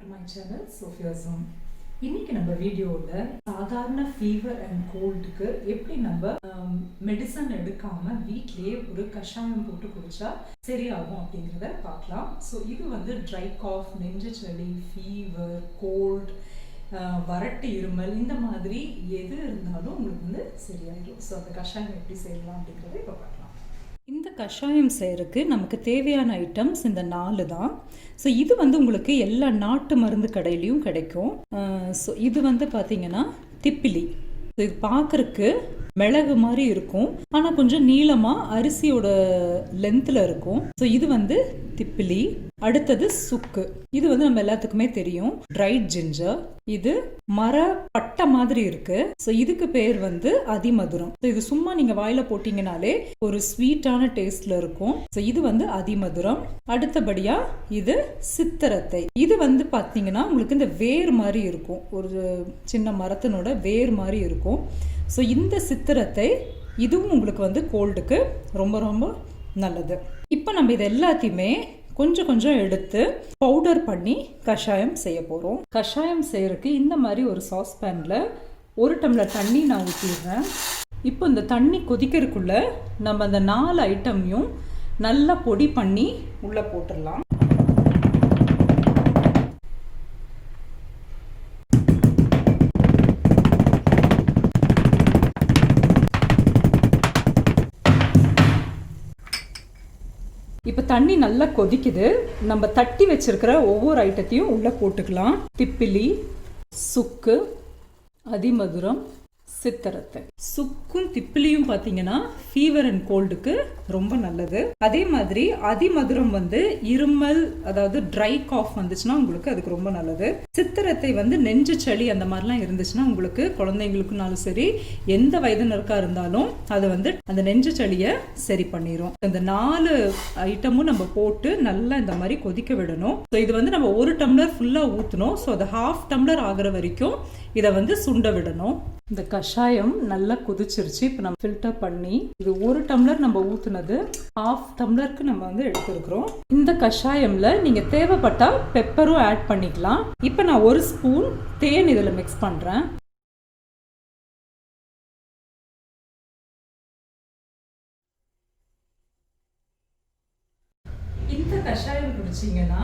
to my channel Sophia Zoom. இன்னைக்கு நம்ம வீடியோல சாதாரண ஃபீவர் அண்ட் கோல்டுக்கு எப்படி நம்ம மெடிசன் எடுக்காம வீட்லயே ஒரு கஷாயம் போட்டு குடிச்சா சரியாகும் அப்படிங்கிறத பார்க்கலாம். ஸோ இது வந்து ட்ரை காஃப், நெஞ்சு சளி, ஃபீவர், கோல்டு, வறட்டு இருமல் இந்த மாதிரி எது இருந்தாலும் உங்களுக்கு வந்து சரியாயிடும். ஸோ அந்த கஷாயம் எப்படி செய்யலாம் அப்படிங்கிறத இப்போ பார்க்கலாம். இந்த கஷாயம் செய்கிறதுக்கு நமக்கு தேவையான ஐட்டம்ஸ் இந்த 4 தான். ஸோ இது வந்து உங்களுக்கு எல்லா நாட்டு மருந்து கடையிலையும் கிடைக்கும். ஸோ இது வந்து பார்த்தீங்கன்னா திப்பிலி. ஸோ இது பார்க்குறக்கு மிளகு மாதிரி இருக்கும், ஆனால் கொஞ்சம் நீளமாக அரிசியோட லென்த்தில் இருக்கும். ஸோ இது வந்து திப்பிலி. அடுத்தது சுக்கு. இது வந்து நம்ம எல்லாத்துக்குமே தெரியும், ட்ரைட் ஜிஞ்சர். இது மர பட்டை மாதிரி இருக்கு. ஸோ இதுக்கு பேர் வந்து அதிமதுரம். ஸோ இது சும்மா நீங்க வாயில போட்டீங்கனாலே ஒரு ஸ்வீட்டான டேஸ்ட்ல இருக்கும். ஸோ இது வந்து அதிமதுரம். அடுத்தபடியா இது சித்திரத்தை. இது வந்து பாத்தீங்கன்னா உங்களுக்கு இந்த வேர் மாதிரி இருக்கும், ஒரு சின்ன மரத்தினோட வேர் மாதிரி இருக்கும். ஸோ இந்த சித்திரத்தை இதுவும் உங்களுக்கு வந்து கோல்டுக்கு ரொம்ப ரொம்ப நல்லது. இப்போ நம்ம இது எல்லாத்தையுமே கொஞ்சம் கொஞ்சம் எடுத்து பவுடர் பண்ணி கஷாயம் செய்ய போகிறோம். கஷாயம் செய்யறதுக்கு இந்த மாதிரி ஒரு சாஸ் பேனில் 1 டம்ளர் தண்ணி நான் ஊற்றிடுறேன். இப்போ இந்த தண்ணி கொதிக்கிறதுக்குள்ள நம்ம அந்த 4 ஐட்டமையும் நல்லா பொடி பண்ணி உள்ளே போட்டுடலாம். இப்போ தண்ணி நல்லா கொதிக்குது. நம்ம தட்டி வச்சிருக்கிற ஒவ்வொரு ஐட்டத்தையும் உள்ளே போட்டுக்கலாம். திப்பிலி, சுக்கு, அதிமதுரம், சித்திரத்தை. சுக்கும் திப்பிலியும் பார்த்தீங்கன்னா ஃபீவர் அண்ட் கோல்டுக்கு ரொம்ப நல்லது. அதே மாதிரி அதிமதுரம் வந்து இருமல், அதாவது ட்ரை காஃப் வந்துச்சுன்னா உங்களுக்கு அதுக்கு ரொம்ப நல்லது. சித்திரத்தை வந்து நெஞ்சு சளி அந்த மாதிரிலாம் இருந்துச்சுன்னா உங்களுக்கு, குழந்தைங்களுக்குனாலும் சரி எந்த வயதினருக்கா இருந்தாலும் அது வந்து அந்த நெஞ்சு சளியை சரி பண்ணிடும். இந்த 4 ஐட்டமும் நம்ம போட்டு நல்லா இந்த மாதிரி கொதிக்க விடணும். ஸோ இது வந்து நம்ம 1 டம்ளர் ஃபுல்லாக ஊற்றணும். ஸோ அது 1/2 டம்ளர் ஆகிற வரைக்கும் இதை வந்து சுண்ட விடணும். இந்த கஷாயம் நல்லா கொதிச்சிருச்சு. இப்போ நம்ம ஃபில்டர் பண்ணி இது 1 டம்ளர் நம்ம ஊற்றுனது 1/2 டம்ளருக்கு நம்ம வந்து எடுத்துருக்குறோம். இந்த கஷாயம்ல நீங்கள் தேவைப்பட்டா பெப்பரும் ஆட் பண்ணிக்கலாம். இப்போ நான் 1 ஸ்பூன் தேன் இதில் மிக்ஸ் பண்ணுறேன். இந்த கஷாயம் குடிச்சிங்கன்னா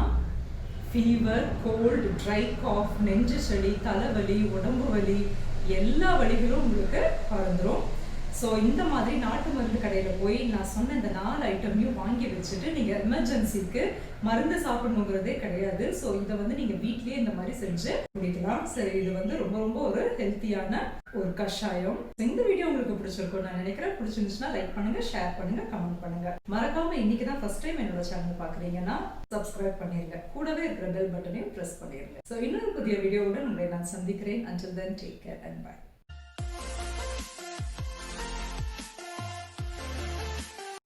ஃபீவர், கோல்டு, ட்ரை காஃப், நெஞ்சு சளி, தலைவலி, உடம்பு வலி எல்லா வலிகளும் உங்களுக்கு பறந்துடும். ஸோ இந்த மாதிரி நாட்டு மருந்து கடையில் போய் நான் சொன்ன இந்த 4 ஐட்டமையும் வாங்கி வச்சுட்டு நீங்கள் எமர்ஜென்சிக்கு மருந்து சாப்பிடணுங்கிறதே கிடையாது. ஸோ இதை வந்து நீங்கள் வீட்லேயே இந்த மாதிரி செஞ்சு குடிக்கலாம். சரி, இது வந்து ரொம்ப ரொம்ப ஒரு ஹெல்த்தியான ஒரு கஷாயம். இந்த வீடியோ உங்களுக்கு பிடிச்சிருக்கும் நான் நினைக்கிறேன். பிடிச்சிருந்துச்சுன்னா லைக் பண்ணுங்க, ஷேர் பண்ணுங்க, கமெண்ட் பண்ணுங்க. மறக்காம இன்னைக்கு தான் ஃபர்ஸ்ட் டைம் என்னோட சேனல் பாக்குறீங்கன்னா சப்ஸ்கிரைப் பண்ணிருங்க. கூடவே இருக்கிற பெல் பட்டனையும் பிரஸ் பண்ணிருங்க. ஸோ இன்னொரு புதிய வீடியோவுடன் உங்களை நான் சந்திக்கிறேன். Until then, take care and bye.